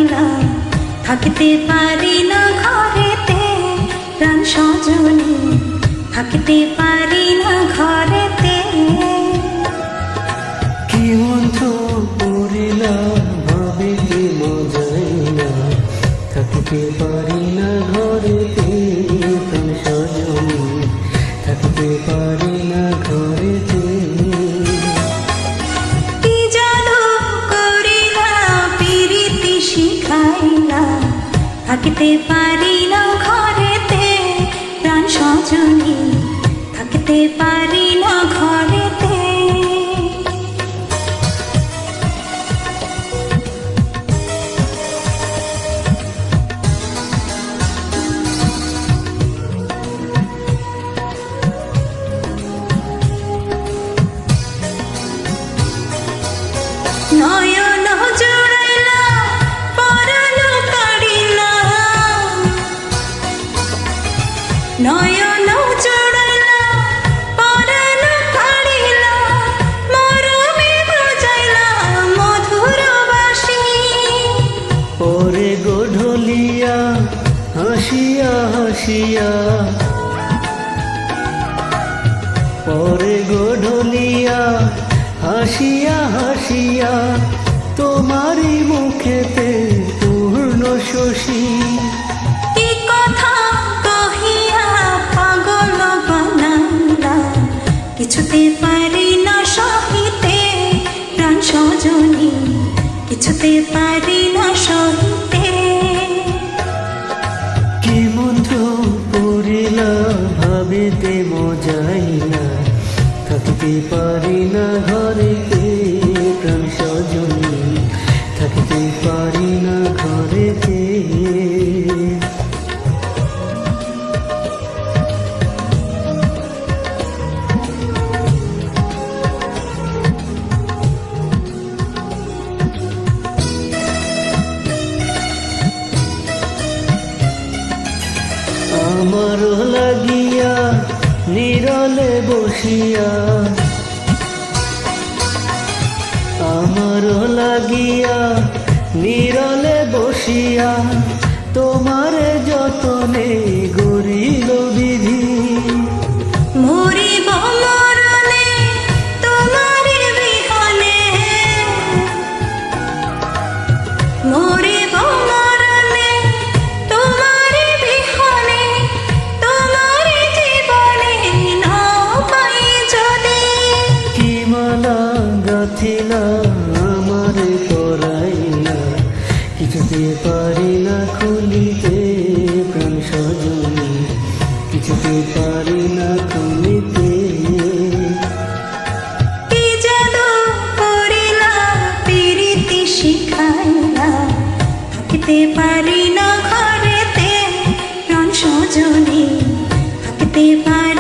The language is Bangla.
শিখাইলা থাকিতে পারি না ঘরেতে প্রাণ সজনী থাকিতে পারি না ঘরেতে কি মন্ত্র পড়িলাম ভাবিতে মজাইলা থাকিতে পারি না ঘরেতে প্রাণ সজনী থাকিতে পারি না ঘরেতে কি জাদু করিলা প্রীতি শিখাইলা থাকিতে পারি না ঘরেতে প্রাণ সজনী থাকিতে পারি না ঘরেতে নয়ন জোড়াইলা পরাণ কাড়িলা নয়ন জোড়াইলা পরাণ কাড়িলা মরমে বাজাইলা মধুর বাঁশি পরে গোঢলিয়া হাসিয়া হাসিয়া পরে গোঢলিয়া হাসিয়া হাসিয়া তোমারই মুখেতে পূর্ণ শশী কি কথা কহিয়া পাগল বানাইলা কিছুতে পারি না সহিতে প্রাণ সজনী কিছুতে পারি না সহিতে কি মন্ত্র পড়িলা ভাবিতে মজাইলা থাকিতে পারি না ঘরেতে প্রাণ সজনী থাকিতে পারি না ঘরেতে আমার লাগিয়া নীরলে বসিয়া আমার লাগিয়া নীরলে বসিয়া তোমার যতনে গরিল বিধি মরিব মরণে তোমার বিহনে মরিব মরণে তোমার বিহনে তোমার জীবনে না পাই যদি কি মালা গাথিলা আমার পরাইলা কিছুতে পারি না খুলিতে প্রাণ সজনী কিছুতে পারি না খুলিতে কি জাদু করিলা প্রীতি শিখাইলা থাকিতে পারি না ঘরেতে প্রাণ সজনী থাকিতে পারি